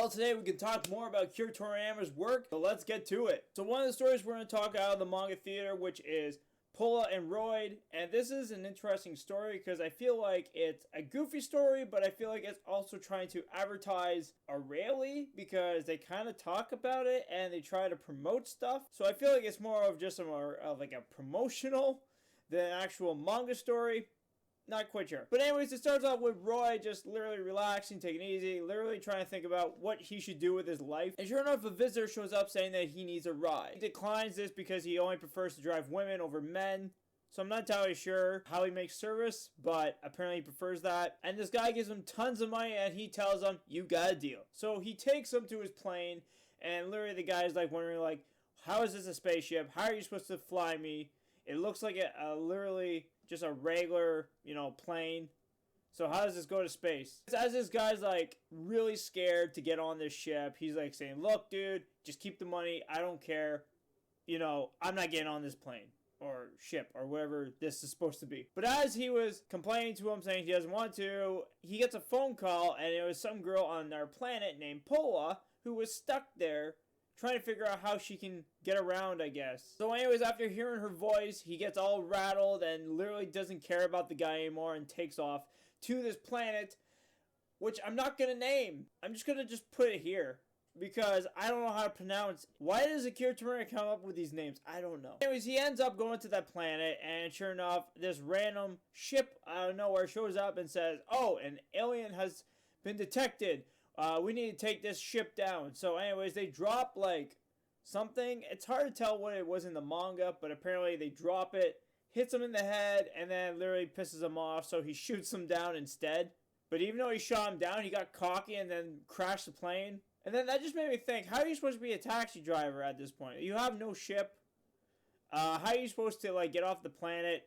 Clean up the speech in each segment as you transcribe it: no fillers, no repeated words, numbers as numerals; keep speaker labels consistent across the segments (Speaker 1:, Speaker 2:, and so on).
Speaker 1: Well, today we can talk more about Toriyama's work, so let's get to it. So one of the stories we're going to talk out of the manga theater, which is Pola and Roid, and this is an interesting story because I feel like it's a goofy story, but I feel like it's also trying to advertise Aurelie because they kind of talk about it and they try to promote stuff. So I feel like it's more of just like a promotional than an actual manga story. Not quite sure. But anyways, it starts off with Roy just literally relaxing, taking it easy, literally trying to think about what he should do with his life. And sure enough, a visitor shows up saying that he needs a ride. He declines this because he only prefers to drive women over men. So I'm not entirely sure how he makes service, but apparently he prefers that. And this guy gives him tons of money and he tells him, you got a deal. So he takes him to his plane and literally the guy's like wondering like, how is this a spaceship? How are you supposed to fly me? It looks like literally just a regular, plane. So how does this go to space? As this guy's like really scared to get on this ship, he's like saying, look, dude, just keep the money. I don't care. I'm not getting on this plane or ship or whatever this is supposed to be. But as he was complaining to him, saying he doesn't want to, he gets a phone call and it was some girl on our planet named Pola who was stuck there trying to figure out how she can get around, I guess. So anyways, after hearing her voice, he gets all rattled and literally doesn't care about the guy anymore and takes off to this planet, which I'm not going to name. I'm just going to put it here because I don't know how to pronounce. Why does Akira Toriyama come up with these names? I don't know. Anyways, he ends up going to that planet and sure enough, this random ship out of nowhere shows up and says, oh, an alien has been detected. We need to take this ship down. So anyways, they drop like something. It's hard to tell what it was in the manga, but apparently they drop it, hits him in the head, and then literally pisses him off, so he shoots him down instead. But even though he shot him down, he got cocky and then crashed the plane. And then that just made me think, how are you supposed to be a taxi driver at this point? You have no ship. How are you supposed to like get off the planet?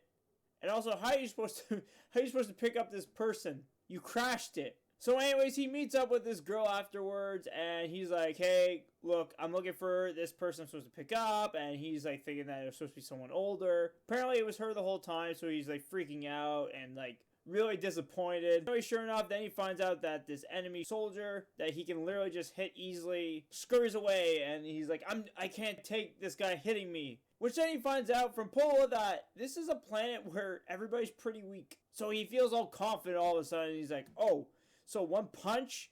Speaker 1: And also, how are you supposed to pick up this person? You crashed it. So anyways, he meets up with this girl afterwards, and he's like, hey, look, I'm looking for this person I'm supposed to pick up, and he's like thinking that it was supposed to be someone older. Apparently it was her the whole time, so he's like freaking out and like really disappointed. Anyway, sure enough, then he finds out that this enemy soldier that he can literally just hit easily scurries away, and he's like, I can't take this guy hitting me. Which then he finds out from Pola that this is a planet where everybody's pretty weak. So he feels all confident all of a sudden, he's like, oh, so one punch,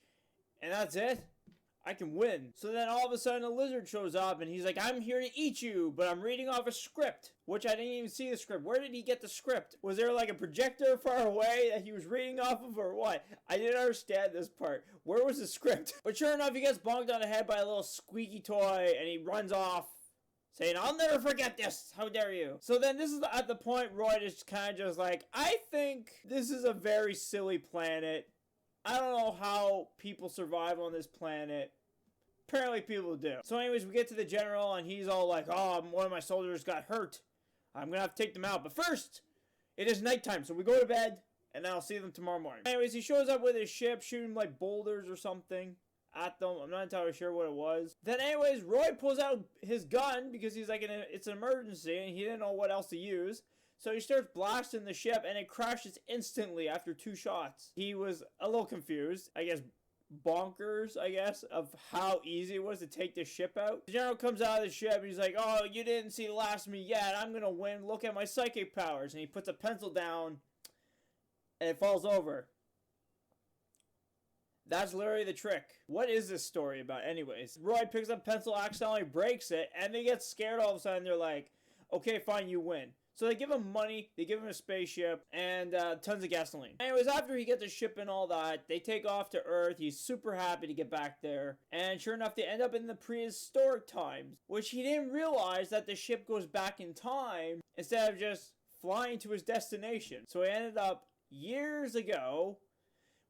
Speaker 1: and that's it? I can win. So then all of a sudden a lizard shows up, and he's like, I'm here to eat you, but I'm reading off a script. Which I didn't even see the script. Where did he get the script? Was there like a projector far away that he was reading off of, or what? I didn't understand this part. Where was the script? But sure enough, he gets bonked on the head by a little squeaky toy, and he runs off, saying, I'll never forget this. How dare you? So then this is at the point Roy is kind of just like, I think this is a very silly planet. I don't know how people survive on this planet. Apparently people do. So anyways, we get to the general and he's all like, oh, one of my soldiers got hurt. I'm going to have to take them out. But first, it is nighttime. So we go to bed and I'll see them tomorrow morning. Anyways, he shows up with his ship shooting like boulders or something at them. I'm not entirely sure what it was. Then anyways, Roy pulls out his gun because he's like, it's an emergency and he didn't know what else to use. So he starts blasting the ship and it crashes instantly after 2 shots. He was a little confused, I guess bonkers, of how easy it was to take this ship out. The general comes out of the ship and he's like, oh, you didn't see the last of me yet. I'm gonna win. Look at my psychic powers. And he puts a pencil down and it falls over. That's literally the trick. What is this story about anyways? Roy picks up pencil, accidentally breaks it, and they get scared all of a sudden. They're like, okay, fine, you win. So they give him money, they give him a spaceship, and tons of gasoline. Anyways, after he gets the ship and all that, they take off to Earth. He's super happy to get back there. And sure enough, they end up in the prehistoric times, which he didn't realize that the ship goes back in time instead of just flying to his destination. So he ended up years ago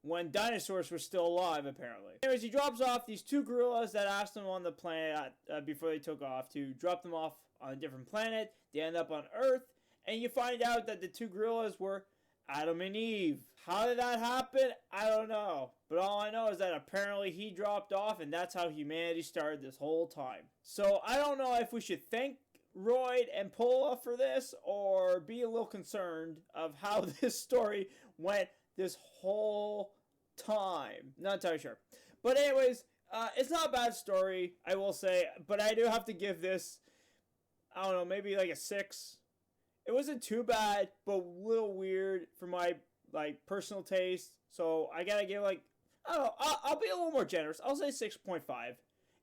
Speaker 1: when dinosaurs were still alive, apparently. Anyways, he drops off these 2 gorillas that asked him on the planet before they took off to drop them off on a different planet. They end up on Earth. And you find out that the 2 gorillas were Adam and Eve. How did that happen? I don't know. But all I know is that apparently he dropped off and that's how humanity started this whole time. So I don't know if we should thank Roid and Pola for this or be a little concerned of how this story went this whole time. Not entirely sure. But anyways, It's not a bad story, I will say, but I do have to give this, I don't know, maybe like a 6. It wasn't too bad, but a little weird for my like personal taste. So I gotta give like, I don't know, I'll be a little more generous. I'll say 6.5.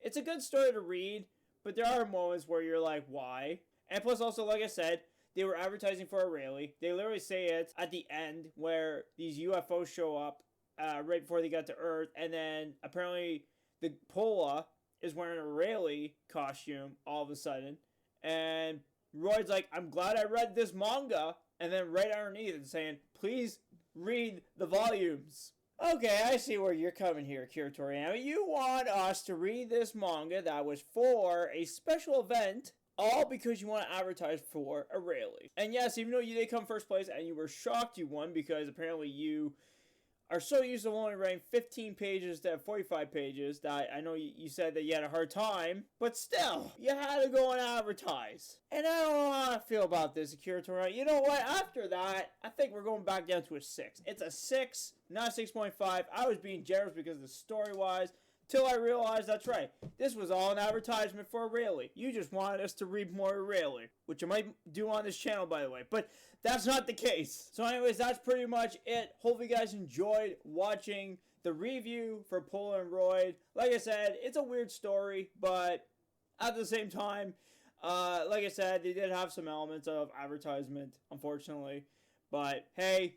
Speaker 1: It's a good story to read, but there are moments where you're like, why? And plus, also, like I said, they were advertising for a rally. They literally say it at the end where these UFOs show up right before they got to Earth, and then apparently the Pola is wearing a rally costume all of a sudden, and Royd's like, I'm glad I read this manga, and then right underneath it's saying, please read the volumes. Okay, I see where you're coming here, Akira Toriyama. You want us to read this manga that was for a special event, all because you want to advertise for a rally. And yes, even though you did come first place and you were shocked you won because apparently you are so used to only writing 15 pages to 45 pages that I know you said that you had a hard time, but still, you had to go and advertise. And I don't know how I feel about this, Akira Toriyama. You know what? After that, I think we're going back down to a 6. It's a 6, not 6.5. I was being generous because of the story-wise, till I realized that's right. This was all an advertisement for a rally. You just wanted us to read more rally, which I might do on this channel, by the way. But that's not the case. So anyways, that's pretty much it. Hopefully you guys enjoyed watching the review for Pola and Roid. Like I said, it's a weird story, but at the same time, like I said, they did have some elements of advertisement, unfortunately. But hey,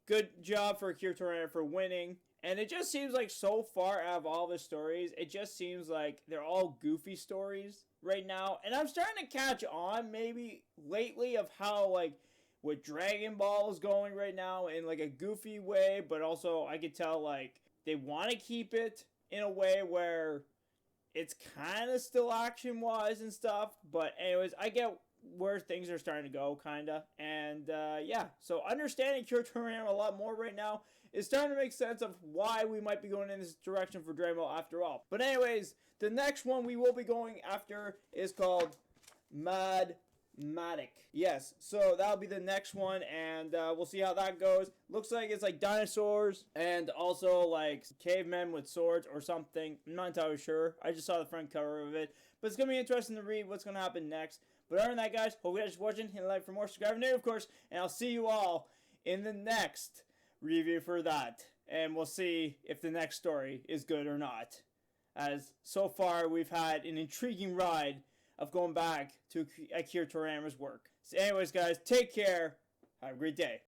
Speaker 1: good job for Akira Toriyama for winning. And it just seems like so far out of all the stories, it just seems like they're all goofy stories right now. And I'm starting to catch on maybe lately of how like what Dragon Ball is going right now in like a goofy way, but also I could tell like they want to keep it in a way where it's kind of still action wise and stuff. But anyways, I get where things are starting to go, kind of. And yeah, so understanding Akira Toriyama a lot more right now is starting to make sense of why we might be going in this direction for Dragon Ball after all. But anyways, the next one we will be going after is called Mathematic. Yes, so that'll be the next one, and we'll see how that goes. Looks like it's like dinosaurs and also like cavemen with swords or something. I'm not entirely sure. I just saw the front cover of it. But it's going to be interesting to read what's going to happen next. But other than that, guys, hope you guys are watching. Hit like for more, subscribe, new, of course. And I'll see you all in the next review for that. And we'll see if the next story is good or not. As so far, we've had an intriguing ride of going back to Akira Toriyama's work. So anyways, guys, take care. Have a great day.